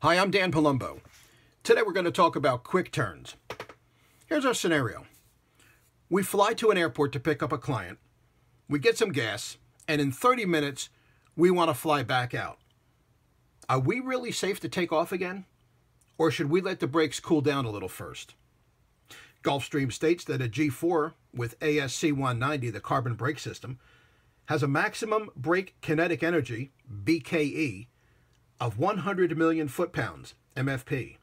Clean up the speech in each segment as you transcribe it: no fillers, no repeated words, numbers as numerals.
Hi, I'm Dan Palumbo. Today we're going to talk about quick turns. Here's our scenario. We fly to an airport to pick up a client, we get some gas, and in 30 minutes we want to fly back out. Are we really safe to take off again? Or should we let the brakes cool down a little first? Gulfstream states that a G4 with ASC 190, the carbon brake system, has a maximum brake kinetic energy, BKE, of 100 million foot-pounds, MFP.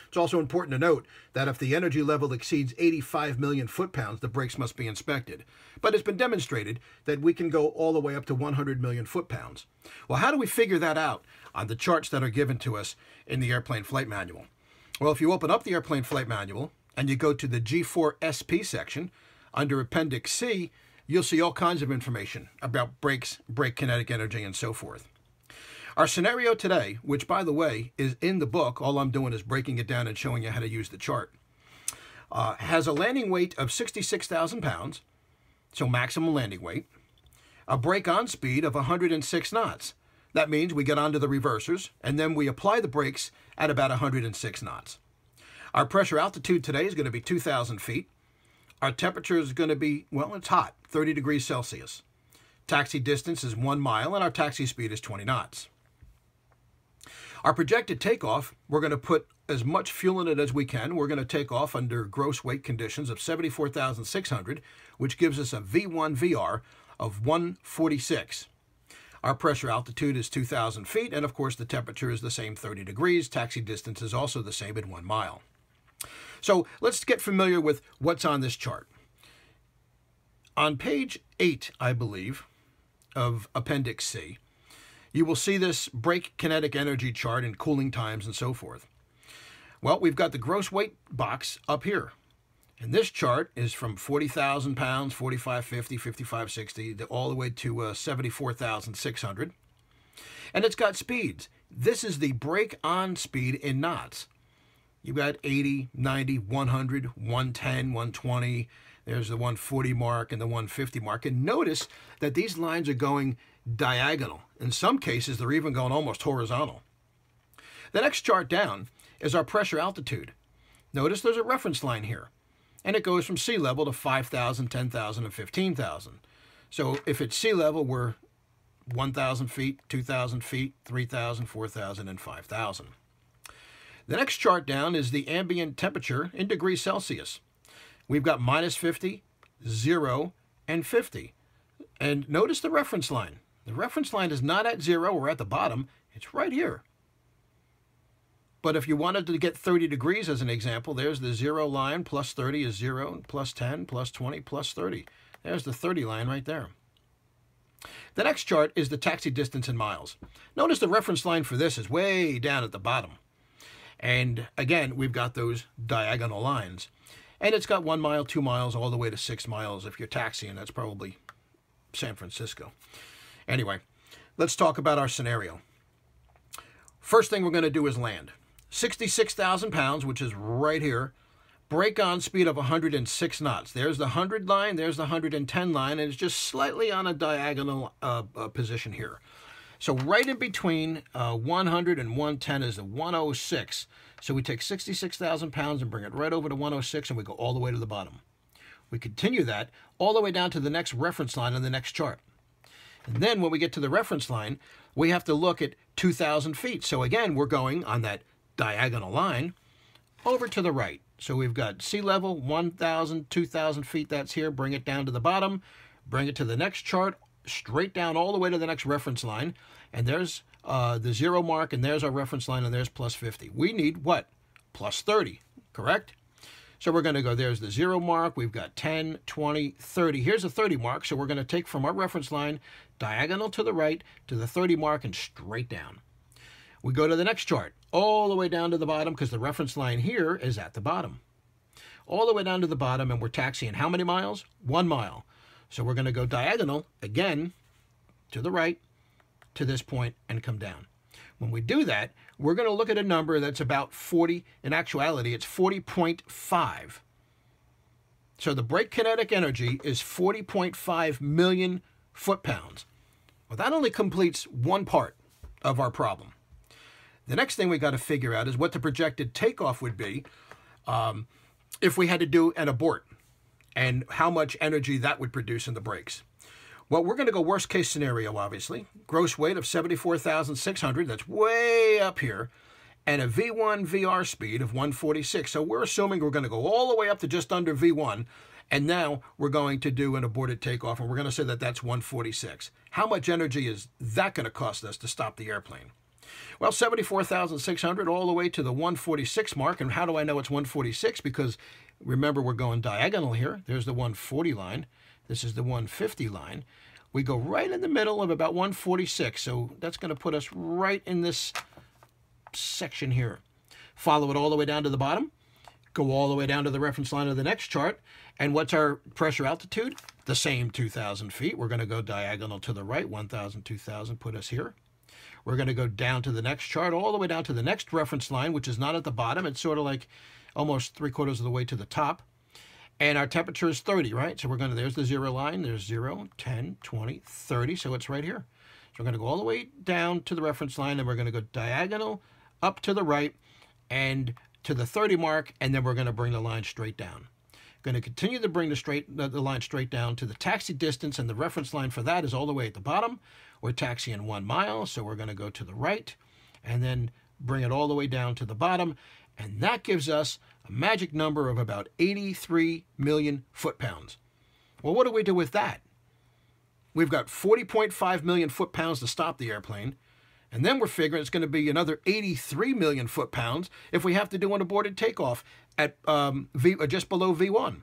It's also important to note that if the energy level exceeds 85 million foot-pounds, the brakes must be inspected. But it's been demonstrated that we can go all the way up to 100 million foot-pounds. Well, how do we figure that out on the charts that are given to us in the airplane flight manual? Well, if you open up the airplane flight manual and you go to the GIV-SP section, under Appendix C, you'll see all kinds of information about brakes, brake kinetic energy, and so forth. Our scenario today, which by the way is in the book, all I'm doing is breaking it down and showing you how to use the chart, has a landing weight of 66,000 pounds, so maximum landing weight, a brake on speed of 106 knots. That means we get onto the reversers and then we apply the brakes at about 106 knots. Our pressure altitude today is going to be 2,000 feet. Our temperature is going to be, well, it's hot, 30 degrees Celsius. Taxi distance is 1 mile and our taxi speed is 20 knots. Our projected takeoff, we're going to put as much fuel in it as we can. We're going to take off under gross weight conditions of 74,600, which gives us a V1 VR of 146. Our pressure altitude is 2,000 feet, and of course the temperature is the same, 30 degrees. Taxi distance is also the same at 1 mile. So let's get familiar with what's on this chart. On page 8, I believe, of Appendix C, you will see this brake kinetic energy chart and cooling times and so forth. Well, we've got the gross weight box up here. And this chart is from 40,000 pounds, 4550, 5560, all the way to 74,600. And it's got speeds. This is the brake on speed in knots. You've got 80, 90, 100, 110, 120. There's the 140 mark and the 150 mark. And notice that these lines are going diagonal. In some cases, they're even going almost horizontal. The next chart down is our pressure altitude. Notice there's a reference line here. And it goes from sea level to 5,000, 10,000, and 15,000. So if it's sea level, we're 1,000 feet, 2,000 feet, 3,000, 4,000, and 5,000. The next chart down is the ambient temperature in degrees Celsius. We've got minus 50, 0, and 50. And notice the reference line. The reference line is not at 0 or at the bottom. It's right here. But if you wanted to get 30 degrees as an example, there's the 0 line, plus 30 is 0, plus 10, plus 20, plus 30. There's the 30 line right there. The next chart is the taxi distance in miles. Notice the reference line for this is way down at the bottom. And again, we've got those diagonal lines. And it's got 1 mile, 2 miles, all the way to 6 miles if you're taxiing. That's probably San Francisco. Anyway, let's talk about our scenario. First thing we're going to do is land. 66,000 pounds, which is right here. Brake on speed of 106 knots. There's the 100 line, there's the 110 line, and it's just slightly on a diagonal position here. So right in between 100 and 110 is the 106. So we take 66,000 pounds and bring it right over to 106, and we go all the way to the bottom. We continue that all the way down to the next reference line on the next chart. And then when we get to the reference line, we have to look at 2,000 feet. So again, we're going on that diagonal line over to the right. So we've got sea level, 1,000, 2,000 feet, that's here. Bring it down to the bottom, bring it to the next chart, straight down all the way to the next reference line. And there's the 0 mark, and there's our reference line, and there's plus 50. We need what? Plus 30, correct? So we're going to go, there's the 0 mark, we've got 10, 20, 30. Here's the 30 mark, so we're going to take from our reference line, diagonal to the right, to the 30 mark, and straight down. We go to the next chart, all the way down to the bottom, because the reference line here is at the bottom. All the way down to the bottom, and we're taxiing how many miles? 1 mile. So we're going to go diagonal, again, to the right, to this point, and come down. When we do that, we're going to look at a number that's about 40. In actuality, it's 40.5. So the brake kinetic energy is 40.5 million foot-pounds. Well, that only completes one part of our problem. The next thing we got to figure out is what the projected takeoff would be if we had to do an abort, and how much energy that would produce in the brakes. Well, we're going to go worst case scenario, obviously. Gross weight of 74,600, that's way up here, and a V1 VR speed of 146. So we're assuming we're going to go all the way up to just under V1, and now we're going to do an aborted takeoff, and we're going to say that that's 146. How much energy is that going to cost us to stop the airplane? Well, 74,600 all the way to the 146 mark. And how do I know it's 146? Because remember, we're going diagonal here. There's the 140 line. This is the 150 line. We go right in the middle of about 146. So that's going to put us right in this section here. Follow it all the way down to the bottom. Go all the way down to the reference line of the next chart. And what's our pressure altitude? The same 2,000 feet. We're going to go diagonal to the right. 1,000, 2,000 put us here. We're going to go down to the next chart, all the way down to the next reference line, which is not at the bottom. It's sort of like almost 3/4 of the way to the top. And our temperature is 30, right? So we're going to, there's the 0 line. There's 0, 10, 20, 30. So it's right here. So we're going to go all the way down to the reference line, and we're going to go diagonal up to the right and to the 30 mark, and then we're going to bring the line straight down. Going to continue to bring the line straight down to the taxi distance, and the reference line for that is all the way at the bottom. We're taxiing 1 mile, so we're going to go to the right and then bring it all the way down to the bottom, and that gives us a magic number of about 83 million foot-pounds. Well, what do we do with that? We've got 40.5 million foot-pounds to stop the airplane, and then we're figuring it's going to be another 83 million foot-pounds if we have to do an aborted takeoff at just below V1.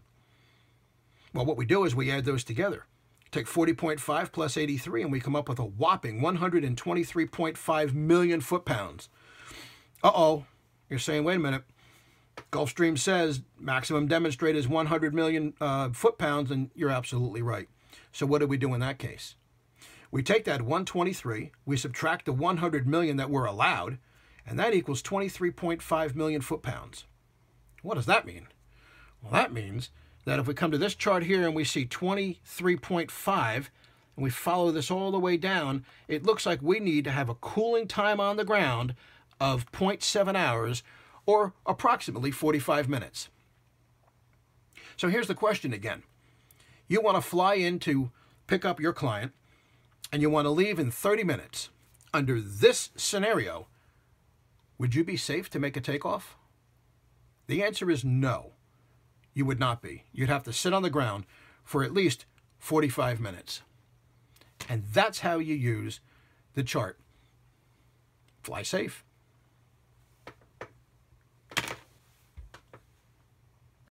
Well, what we do is we add those together. Take 40.5 plus 83, and we come up with a whopping 123.5 million foot-pounds. Uh-oh. You're saying, wait a minute. Gulfstream says maximum demonstrated is 100 million foot-pounds, and you're absolutely right. So what do we do in that case? We take that 123, we subtract the 100 million that we're allowed, and that equals 23.5 million foot-pounds. What does that mean? Well, that means that if we come to this chart here and we see 23.5, and we follow this all the way down, it looks like we need to have a cooling time on the ground of 0.7 hours, or approximately 45 minutes. So here's the question again. You want to fly in to pick up your client, and you want to leave in 30 minutes. Under this scenario, would you be safe to make a takeoff? The answer is no. You would not be. You'd have to sit on the ground for at least 45 minutes. And that's how you use the chart. Fly safe.